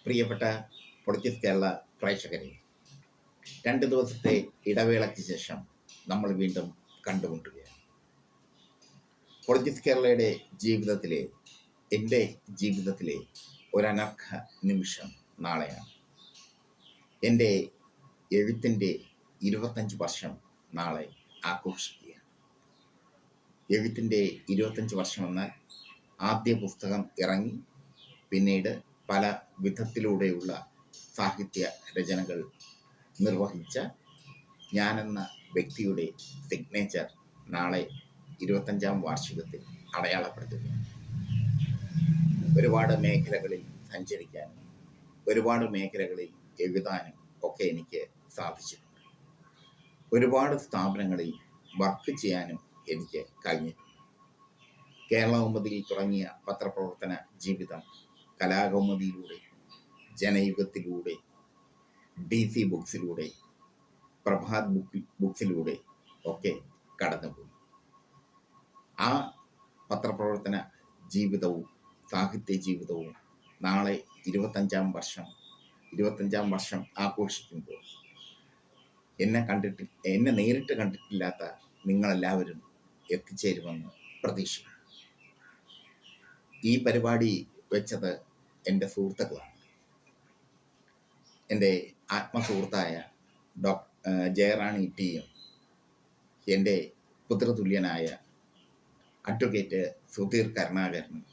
പ്രിയപ്പെട്ട പൊളിറ്റിക്സ് കേരള പ്രേക്ഷകരെ, 2 ദിവസത്തെ ഇടവേളയ്ക്ക് ശേഷം നമ്മൾ വീണ്ടും കണ്ടുമുട്ടുകയാണ്. പൊളിറ്റിക്സ് കേരളയുടെ ജീവിതത്തിലെ, എൻ്റെ ജീവിതത്തിലെ ഒരനർഘ നിമിഷം നാളെയാണ്. എൻ്റെ എഴുത്തിൻ്റെ 25 വർഷം നാളെ ആഘോഷിക്കുകയാണ്. എഴുത്തിൻ്റെ 25 വർഷമെന്നാൽ ആദ്യ പുസ്തകം ഇറങ്ങി, പിന്നീട് പല വിധത്തിലൂടെയുള്ള സാഹിത്യ രചനകൾ നിർവഹിച്ച ഞാനെന്ന വ്യക്തിയുടെ സിഗ്നേച്ചർ നാളെ 25ാം വാർഷികത്തിൽ അടയാളപ്പെടുത്തുകയാണ്. ഒരുപാട് മേഖലകളിൽ സഞ്ചരിക്കാനും ഒരുപാട് മേഖലകളിൽ എഴുതാനും ഒക്കെ എനിക്ക് സാധിച്ചിട്ടുണ്ട്. ഒരുപാട് സ്ഥാപനങ്ങളിൽ വർക്ക് ചെയ്യാനും എനിക്ക് കഴിഞ്ഞിട്ടുണ്ട്. കേരളകൗമുദിയിൽ തുടങ്ങിയ പത്രപ്രവർത്തന ജീവിതം കലാകൗമുദിയിലൂടെ, ജനയുഗത്തിലൂടെ, DC ബുക്സിലൂടെ, പ്രഭാത് ബുക്സിലൂടെ ഒക്കെ കടന്നുപോയി. ആ പത്രപ്രവർത്തന ജീവിതവും സാഹിത്യ ജീവിതവും നാളെ 25ാം വർഷം ആഘോഷിക്കുമ്പോൾ എന്നെ നേരിട്ട് കണ്ടിട്ടില്ലാത്ത നിങ്ങളെല്ലാവരും എത്തിച്ചേരുമെന്ന് പ്രതീക്ഷിക്കുന്നു. ഈ പരിപാടി വെച്ചത് എൻ്റെ സുഹൃത്തുക്കളാണ്. എൻ്റെ ആത്മസുഹൃത്തായ ജയറാണി ടിയും, എൻ്റെ പുത്രതുല്യനായ അഡ്വക്കേറ്റ് സുധീർ കരുണാകരനും,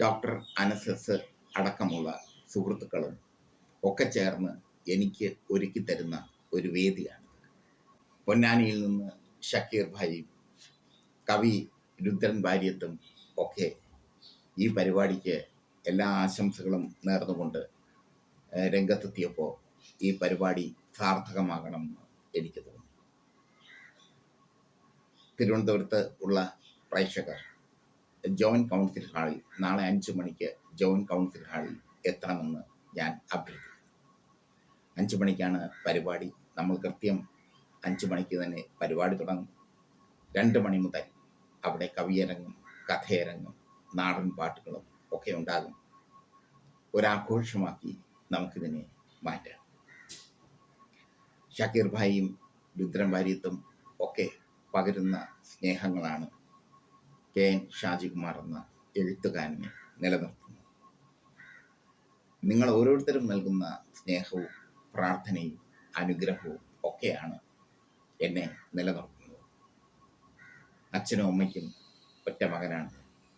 ഡോക്ടർ അനസസ് അടക്കമുള്ള സുഹൃത്തുക്കളും ഒക്കെ ചേർന്ന് എനിക്ക് ഒരുക്കി തരുന്ന ഒരു വേദിയാണ്. പൊന്നാനിയിൽ നിന്ന് ഷക്കീർ ഭായിയും കവി രുദ്രൻ ഭാര്യത്തും ഒക്കെ ഈ പരിപാടിക്ക് എല്ലാ ആശംസകളും നേർന്നുകൊണ്ട് രംഗത്തെത്തിയപ്പോൾ ഈ പരിപാടി സാർത്ഥകമാകണമെന്ന് എനിക്ക് തോന്നി. തിരുവനന്തപുരത്ത് ഉള്ള പ്രേക്ഷകർ ജോയിൻറ്റ് കൗൺസിൽ ഹാളിൽ നാളെ 5 മണിക്ക് ജോയിൻറ്റ് കൗൺസിൽ ഹാളിൽ എത്തണമെന്ന് ഞാൻ അഭ്യർത്ഥിക്കുന്നു. 5 മണിക്കാണ് പരിപാടി. നമ്മൾ കൃത്യം 5 മണിക്ക് തന്നെ പരിപാടി തുടങ്ങും. 2 മണി മുതൽ അവിടെ കവിയരങ്ങും കഥയരങ്ങും നാടൻ പാട്ടുകളും ഒക്കെ ഉണ്ടാകും. ഒരാഘോഷമാക്കി നമുക്കിതിനെ മാറ്റാം. ഷക്കീർ ഭായിയും രുദ്രൻ ഭാര്യത്തും ഒക്കെ പകരുന്ന സ്നേഹങ്ങളാണ് KN ഷാജികുമാർ എന്ന എഴുത്തുകാരനെ നിലനിർത്തുന്നത്. നിങ്ങൾ ഓരോരുത്തരും നൽകുന്ന സ്നേഹവും പ്രാർത്ഥനയും അനുഗ്രഹവും ഒക്കെയാണ് എന്നെ നിലനിർത്തുന്നത്. അച്ഛനും അമ്മയ്ക്കും ഒറ്റ മകനാണ്.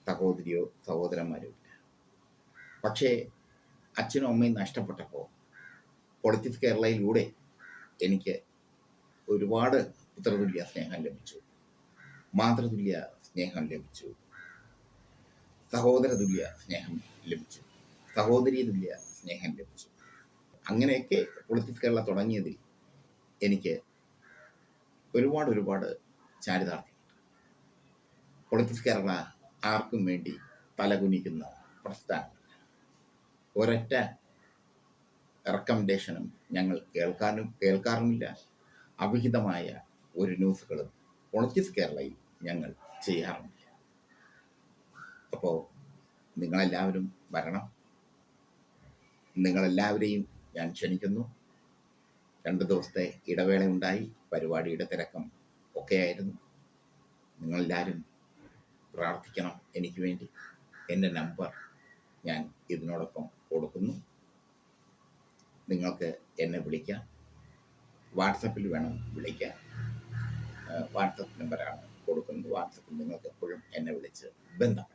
സഹോദരിയോ സഹോദരന്മാരോ ഇല്ല. പക്ഷേ അച്ഛനും അമ്മയും നഷ്ടപ്പെട്ടപ്പോൾ പൊളിറ്റിക്സ് കേരളയിലൂടെ എനിക്ക് ഒരുപാട് പുത്രതുല്യ സ്നേഹം ലഭിച്ചു, മാതൃതുല്യ സ്നേഹം ലഭിച്ചു, സഹോദരതുല്യ സ്നേഹം ലഭിച്ചു, സഹോദരി തുല്യ സ്നേഹം ലഭിച്ചു. അങ്ങനെയൊക്കെ പൊളിറ്റിക്സ് കേരള തുടങ്ങിയതിൽ എനിക്ക് ഒരുപാട് ചാരിതാർത്ഥ്യമുണ്ട്. പൊളിറ്റിക്സ് കേരള ആർക്കും വേണ്ടി തലകുനിക്കുന്ന പ്രസ്ഥാനം. ഒരൊറ്റ റെക്കമെൻഡേഷനും ഞങ്ങൾ കേൾക്കാറുമില്ല. അവിഹിതമായ ഒരു ന്യൂസുകളും പൊളിറ്റിക്സ് കേരളയിൽ ഞങ്ങൾ ചെയ്യാറുമില്ല. അപ്പോൾ നിങ്ങളെല്ലാവരും വരണം. നിങ്ങളെല്ലാവരെയും ഞാൻ ക്ഷണിക്കുന്നു. 2 ദിവസത്തെ ഇടവേള ഉണ്ടായി. പരിപാടിയുടെ തിരക്കം ഒക്കെയായിരുന്നു. നിങ്ങളെല്ലാവരും പ്രാർത്ഥിക്കണം എനിക്ക് വേണ്ടി. എൻ്റെ നമ്പർ ഞാൻ ഇതിനോടൊപ്പം കൊടുക്കുന്നു. നിങ്ങൾക്ക് എന്നെ വിളിക്കാം. വാട്സപ്പിൽ വേണം വിളിക്കാൻ. വാട്സപ്പ് നമ്പറാണ് കൊടുക്കുന്നത്. വാട്സപ്പിൽ നിങ്ങൾക്ക് എപ്പോഴും എന്നെ വിളിച്ച് ബന്ധം.